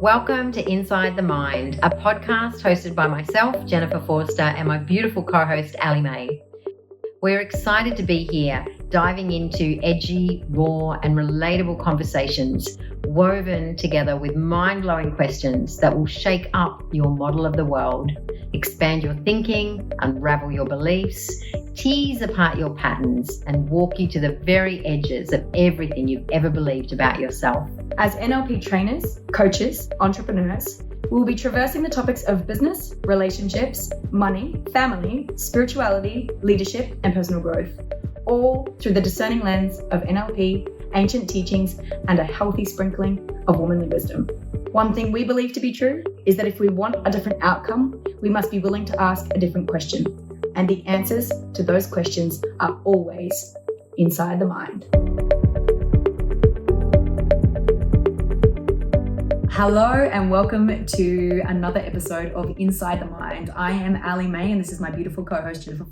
Welcome to Inside the Mind, a podcast hosted by myself, Jennifer Forster, and my beautiful co-host, Allie. We're excited to be here, diving into edgy, raw, and relatable conversations woven together with mind-blowing questions that will shake up your model of the world, expand your thinking, unravel your beliefs, tease apart your patterns, and walk you to the very edges of everything you've ever believed about yourself. As NLP trainers, coaches, entrepreneurs, we will be traversing the topics of business, relationships, money, family, spirituality, leadership, and personal growth, all through the discerning lens of NLP, ancient teachings, and a healthy sprinkling of womanly wisdom. One thing we believe to be true is that if we want a different outcome, we must be willing to ask a different question. And the answers to those questions are always inside the mind. Hello and welcome to another episode of Inside the Mind. I am Allie May and this is my beautiful co-host Jennifer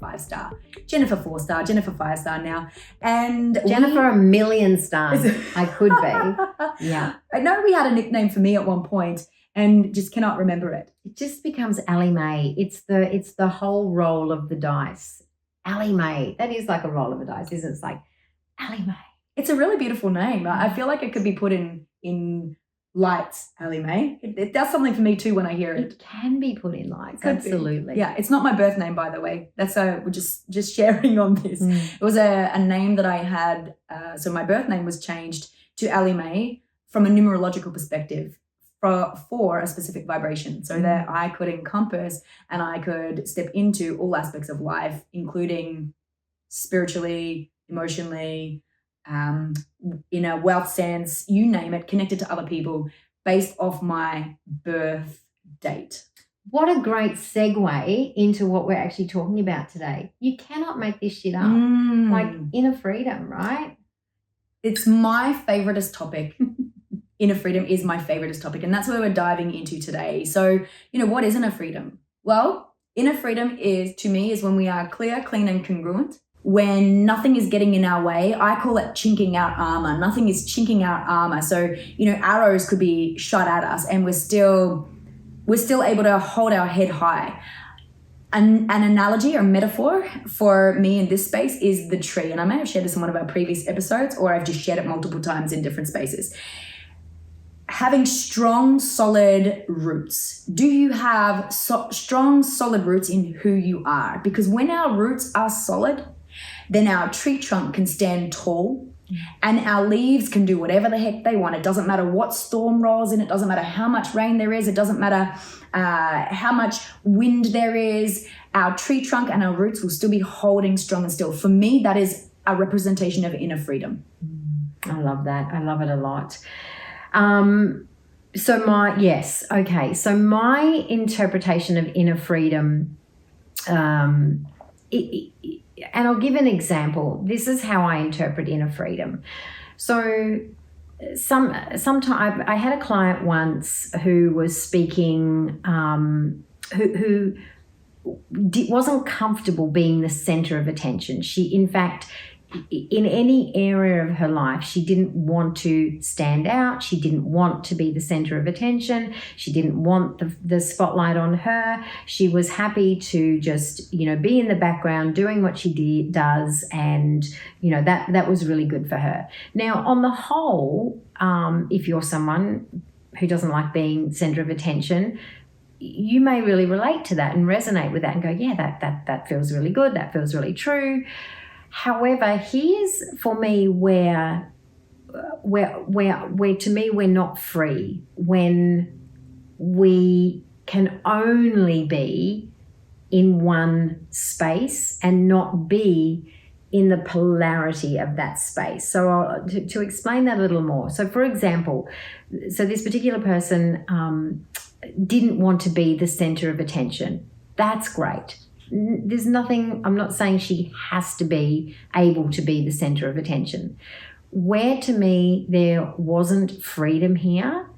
Jennifer 4-star, Jennifer 5-star now. And Jennifer a million stars. I could be. Yeah. I know we had a nickname for me at one point and just cannot remember it. It just becomes Allie May. It's the whole roll of the dice. Allie May. That is like a roll of the dice, isn't it? It's like Allie May. It's a really beautiful name. I feel like it could be put in lights, Allie May. It does something for me too when I hear it. It can be put in lights, Could absolutely. Be. Yeah, it's not my birth name, by the way. That's we're just sharing on this. It was a name that I had. So my birth name was changed to Allie May from a numerological perspective for a specific vibration, so that I could encompass and I could step into all aspects of life, including spiritually, emotionally, in a wealth sense, you name it, connected to other people based off my birth date. What a great segue into what we're actually talking about today. You cannot make this shit up. Like inner freedom, right? It's my favoriteest topic. Inner freedom is my favoriteest topic, and that's where we're diving into today. So, what is inner freedom? Well, inner freedom is when we are clear, clean, and congruent. When nothing is getting in our way. I call it chinking out armor. Nothing is chinking out armor. So, arrows could be shot at us and we're still able to hold our head high. An analogy or metaphor for me in this space is the tree. And I may have shared this in one of our previous episodes, or I've just shared it multiple times in different spaces. Having strong, solid roots. Do you have strong, solid roots in who you are? Because when our roots are solid, then our tree trunk can stand tall and our leaves can do whatever the heck they want. It doesn't matter what storm rolls in. It doesn't matter how much rain there is. It doesn't matter how much wind there is. Our tree trunk and our roots will still be holding strong and still. For me, that is a representation of inner freedom. I love that. I love it a lot. So my interpretation of inner freedom, and I'll give an example. This is how I interpret inner freedom. So sometime I had a client once who was speaking, who wasn't comfortable being the center of attention. She, in fact, in any area of her life, she didn't want to stand out. She didn't want to be the center of attention. She didn't want the spotlight on her. She was happy to just, be in the background doing what she does. And, that was really good for her. Now, on the whole, if you're someone who doesn't like being center of attention, you may really relate to that and resonate with that and go, yeah, that feels really good. That feels really true. However, here's for me where to me we're not free when we can only be in one space and not be in the polarity of that space. So to explain that a little more. So for example, this particular person didn't want to be the center of attention. That's great. There's nothing, I'm not saying she has to be able to be the center of attention. Where to me there wasn't freedom here,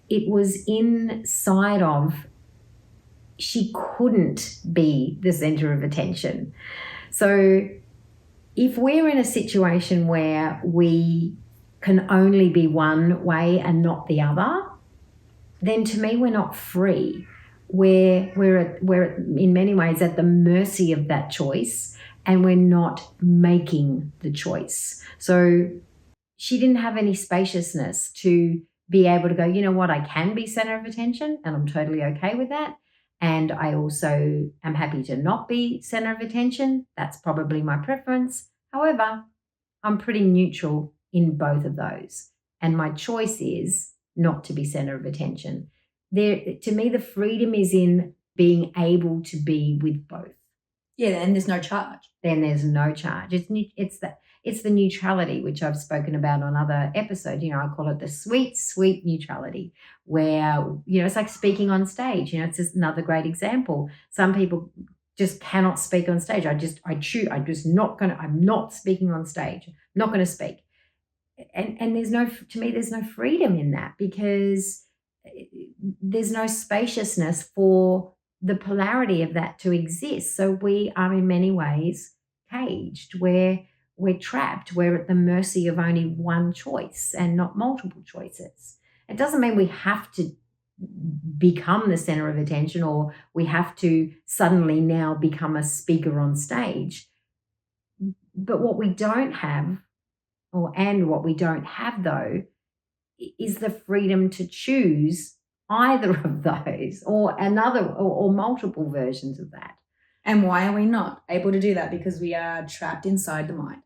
it was inside of she couldn't be the center of attention. So if we're in a situation where we can only be one way and not the other, then to me we're not free. We're in many ways at the mercy of that choice, and we're not making the choice. So she didn't have any spaciousness to be able to go, you know what, I can be center of attention and I'm totally okay with that. And I also am happy to not be center of attention. That's probably my preference. However, I'm pretty neutral in both of those. And my choice is not to be center of attention. To me, the freedom is in being able to be with both. Yeah, then there's no charge. Then there's no charge. It's the neutrality, which I've spoken about on other episodes. I call it the sweet, sweet neutrality, where, it's like speaking on stage. It's just another great example. Some people just cannot speak on stage. I'm not speaking on stage. I'm not going to speak. And there's no freedom in that, because there's no spaciousness for the polarity of that to exist. So we are in many ways caged, where we're trapped. We're at the mercy of only one choice and not multiple choices. It doesn't mean we have to become the center of attention, or we have to suddenly now become a speaker on stage. But what we don't have, what we don't have though, is the freedom to choose either of those or another or multiple versions of that. And why are we not able to do that? Because we are trapped inside the mind.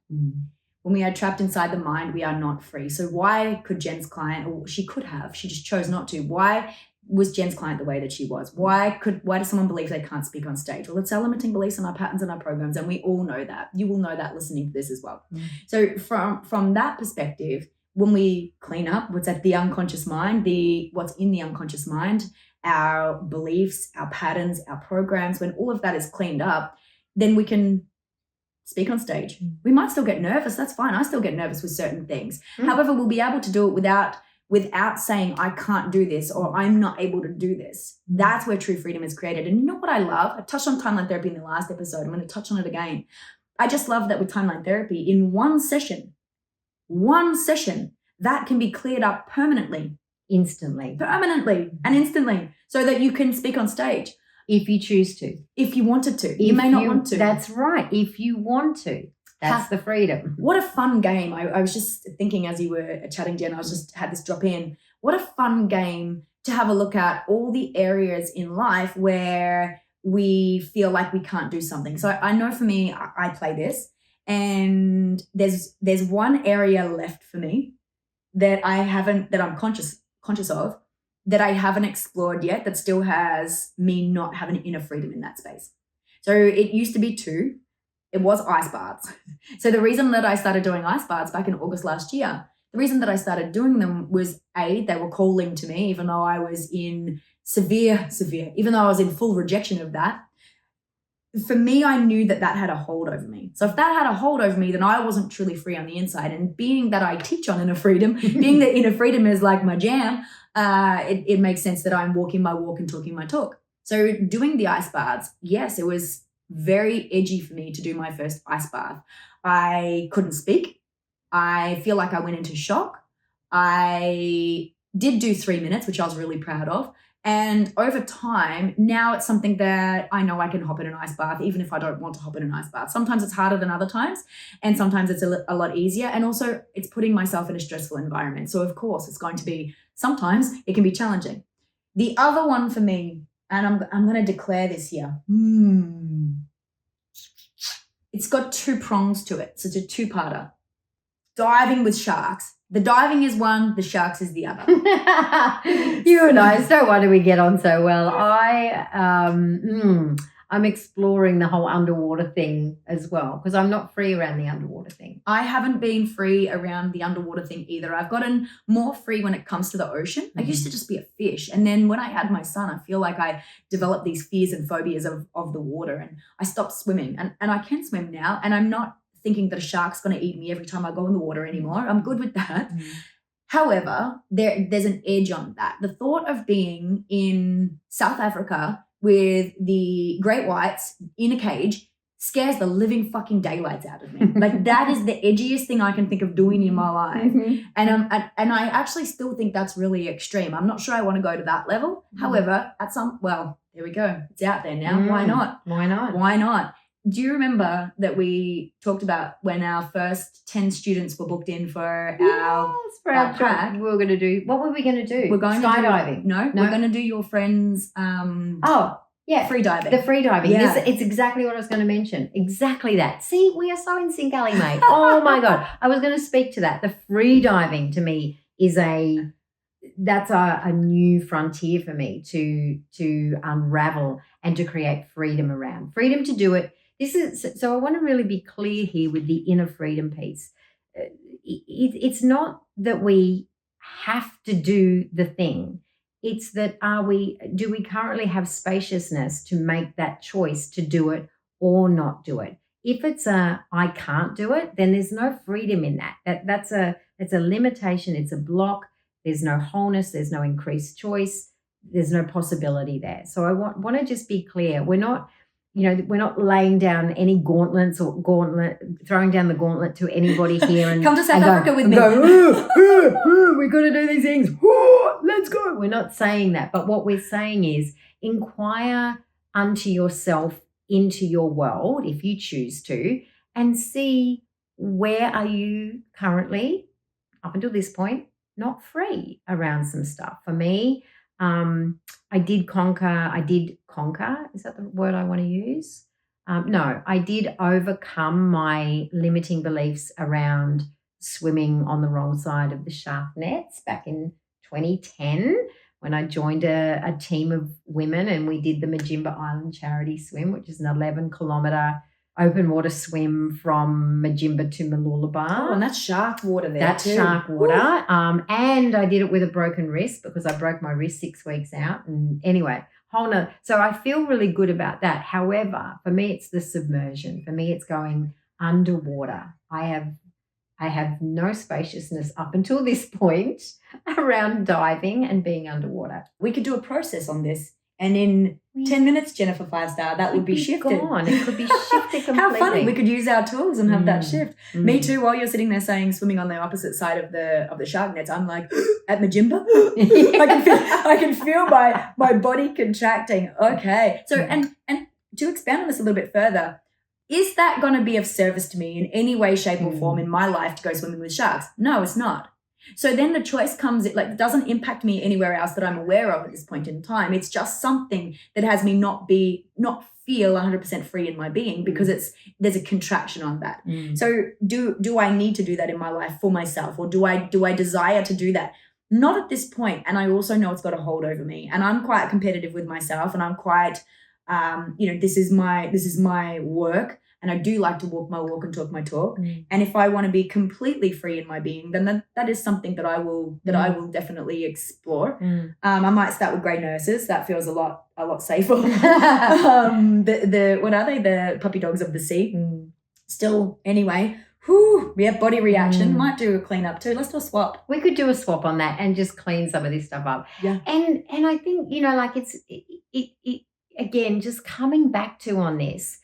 When we are trapped inside the mind, we are not free. So why could Jen's client, or she could have, she just chose not to. Why was Jen's client the way that she was? Why does someone believe they can't speak on stage? Well, it's our limiting beliefs and our patterns and our programs, and we all know that. You will know that listening to this as well. So from that perspective, when we clean up what's at the unconscious mind, what's in the unconscious mind, our beliefs, our patterns, our programs, when all of that is cleaned up, then we can speak on stage. We might still get nervous. That's fine. I still get nervous with certain things. However, we'll be able to do it without saying, I can't do this, or I'm not able to do this. That's where true freedom is created. And you know what I love? I touched on timeline therapy in the last episode. I'm going to touch on it again. I just love that with timeline therapy, in one session, that can be cleared up permanently. Permanently and instantly, so that you can speak on stage. If you choose to. If you wanted to. You may not want to. That's right. If you want to. That's the freedom. What a fun game. I was just thinking as you were chatting, Jen, had this drop in. What a fun game to have a look at all the areas in life where we feel like we can't do something. So I know for me, I play this, and there's one area left for me that I'm conscious of, that I haven't explored yet, that still has me not having inner freedom in that space. So it used to be 2. It was ice baths. So the reason that I started doing ice baths back in August last year, the reason that I started doing them was they were calling to me, even though I was in even though I was in full rejection of that. For me, I knew that had a hold over me. So if that had a hold over me, then I wasn't truly free on the inside. And being that I teach on inner freedom, being that inner freedom is like my jam, it makes sense that I'm walking my walk and talking my talk. So doing the ice baths, yes, it was very edgy for me to do my first ice bath. I couldn't speak. I feel like I went into shock. I did do 3 minutes, which I was really proud of. And over time, now it's something that I know I can hop in an ice bath, even if I don't want to hop in an ice bath. Sometimes it's harder than other times, and sometimes it's a lot easier. And also, it's putting myself in a stressful environment. So, of course, it's going to be, sometimes it can be challenging. The other one for me, and I'm going to declare this here. It's got 2 prongs to it. So it's a 2-parter. Diving with sharks. The diving is one, the sharks is the other. You and I, it's no wonder we get on so well. I'm exploring the whole underwater thing as well, because I'm not free around the underwater thing. I haven't been free around the underwater thing either. I've gotten more free when it comes to the ocean. I used to just be a fish. And then when I had my son, I feel like I developed these fears and phobias of the water, and I stopped swimming. And I can swim now, and I'm not thinking that a shark's going to eat me every time I go in the water anymore. I'm good with that. However, there's an edge on that. The thought of being in South Africa with the great whites in a cage scares the living fucking daylights out of me. Like that is the edgiest thing I can think of doing in my life. And I actually still think that's really extreme. I'm not sure I want to go to that level. However, there we go. It's out there now. Why not? Why not? Why not? Do you remember that we talked about when our first 10 students were booked in for our track? We were going to do, what were we going to do? We're going skydiving. No, we're going to do your friend's free diving. The free diving. Yeah. It's exactly what I was going to mention. Exactly that. See, we are so in sync, Allie, mate. Oh my God. I was going to speak to that. The free diving to me is that's a new frontier for me to unravel and to create freedom around. Freedom to do it. So I want to really be clear here with the inner freedom piece. It's not that we have to do the thing. It's that do we currently have spaciousness to make that choice to do it or not do it? If it's I can't do it, then there's no freedom in that. That's a limitation. It's a block. There's no wholeness. There's no increased choice. There's no possibility there. So I want to just be clear. We're not laying down any gauntlets or throwing down the gauntlet to anybody here and come to South Africa with me. We're going to do these things. Let's go. We're not saying that. But what we're saying is inquire unto yourself into your world, if you choose to, and see where are you currently, up until this point, not free around some stuff. For me, I did conquer. Is that the word I want to use? No, I did overcome my limiting beliefs around swimming on the wrong side of the shark nets back in 2010 when I joined a team of women and we did the Majimba Island charity swim, which is an 11-kilometre open water swim from Majimba to Mooloolaba. Oh, and that's shark water there. That's too. Shark water. And I did it with a broken wrist because I broke my wrist 6 weeks out. And anyway, so I feel really good about that. However, for me, it's the submersion. For me, it's going underwater. I have no spaciousness up until this point around diving and being underwater. We could do a process on this. And in 10 minutes, Jennifer 5-star, that would be shifted. Gone. It could be shifted completely. How funny. We could use our tools and have that shift. Me too, while you're sitting there saying swimming on the opposite side of the shark nets, I'm like, at Majimba? I can feel my body contracting. Okay. So, and to expand on this a little bit further, is that going to be of service to me in any way, shape or form in my life to go swimming with sharks? No, it's not. So then the choice comes, it doesn't impact me anywhere else that I'm aware of at this point in time. It's just something that has me not feel 100% free in my being because there's a contraction on that. So do I need to do that in my life for myself, or do I desire to do that? Not at this point. And I also know it's got a hold over me, and I'm quite competitive with myself, and I'm quite, this is my work. And I do like to walk my walk and talk my talk. And if I want to be completely free in my being, then that is something that I will definitely explore. I might start with grey nurses. That feels a lot safer. What are they? The puppy dogs of the sea. Still, anyway. Body reaction. Might do a clean up too. Let's do a swap. We could do a swap on that and just clean some of this stuff up. Yeah. And I think it's again just coming back to on this.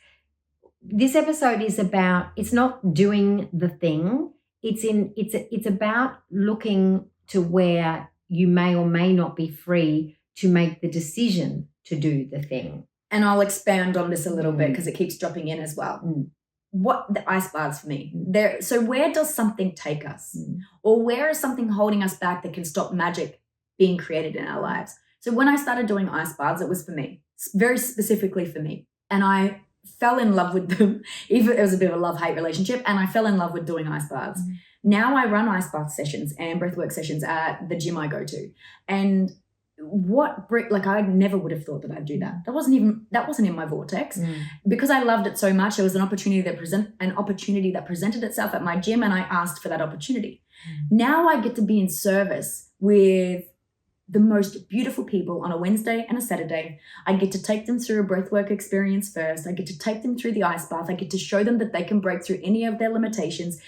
This episode is about, it's not doing the thing. It's about looking to where you may or may not be free to make the decision to do the thing. And I'll expand on this a little bit because it keeps dropping in as well. What the ice baths for me. So where does something take us? Or where is something holding us back that can stop magic being created in our lives? So when I started doing ice baths, it was for me, very specifically for me. And I fell in love with them. Even it was a bit of a love-hate relationship, and I fell in love with doing ice baths. Now I run ice bath sessions and breathwork sessions at the gym I go to. And I never would have thought that I'd do that. That wasn't in my vortex. Because I loved it so much. There was an opportunity that presented itself at my gym, and I asked for that opportunity. Now I get to be in service with the most beautiful people on a Wednesday and a Saturday. I get to take them through a breathwork experience first. I get to take them through the ice bath. I get to show them that they can break through any of their limitations.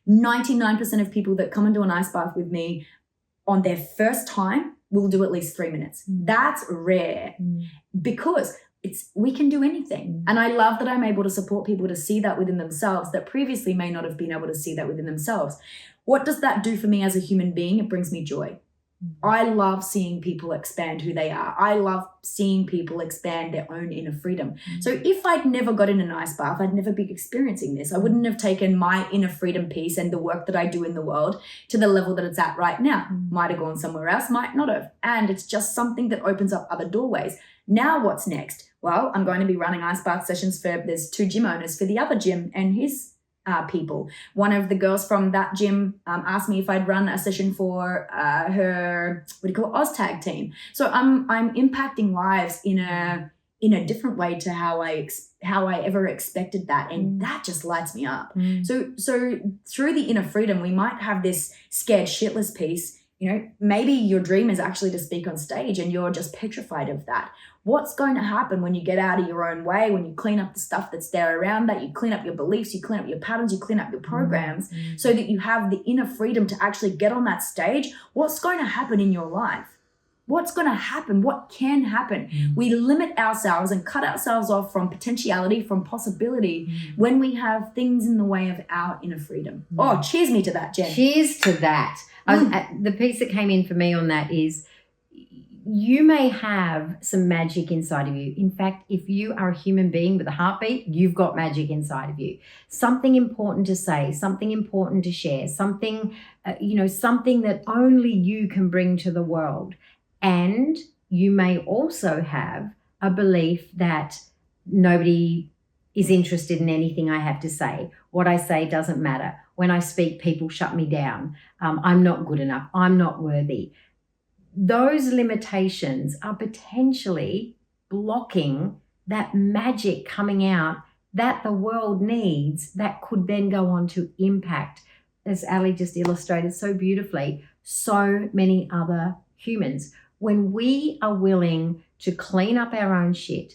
99% of people that come into an ice bath with me on their first time will do at least 3 minutes. That's rare because we can do anything. And I love that I'm able to support people to see that within themselves that previously may not have been able to see that within themselves. What does that do for me as a human being? It brings me joy. I love seeing people expand who they are. I love seeing people expand their own inner freedom. So if I'd never got in an ice bath, I'd never be experiencing this. I wouldn't have taken my inner freedom piece and the work that I do in the world to the level that it's at right now. Might have gone somewhere else, might not have. And it's just something that opens up other doorways. Now what's next? Well, I'm going to be running ice bath sessions there's 2 gym owners for the other gym and his people. One of the girls from that gym asked me if I'd run a session for her, OzTag team. So I'm impacting lives in a different way to how I ever expected that, and that just lights me up. So through the inner freedom, we might have this scared shitless piece. Maybe your dream is actually to speak on stage and you're just petrified of that. What's going to happen when you get out of your own way, when you clean up the stuff that's there around that, you clean up your beliefs, you clean up your patterns, you clean up your programs so that you have the inner freedom to actually get on that stage? What's going to happen in your life? What's going to happen? What can happen? We limit ourselves and cut ourselves off from potentiality, from possibility when we have things in the way of our inner freedom. Oh, cheers me to that, Jen. Cheers to that. The piece that came in for me on that is you may have some magic inside of you. In fact, if you are a human being with a heartbeat, you've got magic inside of you. Something important to say, something important to share, something, something that only you can bring to the world. And you may also have a belief that nobody is interested in anything I have to say. What I say doesn't matter. When I speak, people shut me down. I'm not good enough. I'm not worthy. Those limitations are potentially blocking that magic coming out that the world needs, that could then go on to impact, as Allie just illustrated so beautifully, so many other humans. When we are willing to clean up our own shit,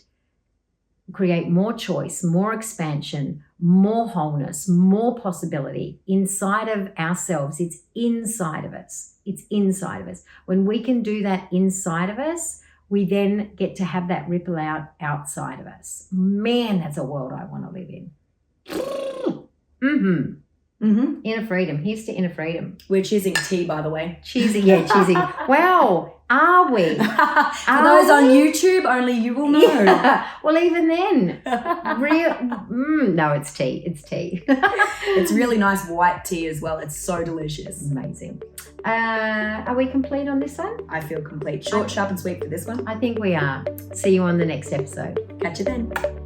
create more choice, more expansion, more wholeness, more possibility inside of ourselves. It's inside of us. It's inside of us. When we can do that inside of us, we then get to have that ripple out outside of us. Man, that's a world I want to live in. Inner freedom. Here's to inner freedom. We're choosing tea, by the way. Cheesing. Wow. Are we? For those on YouTube, only you will know. Yeah. Well, even then, no, it's tea. It's tea. It's really nice white tea as well. It's so delicious. Amazing. Are we complete on this one? I feel complete. Short, sharp, and sweet for this one. I think we are. See you on the next episode. Catch you then.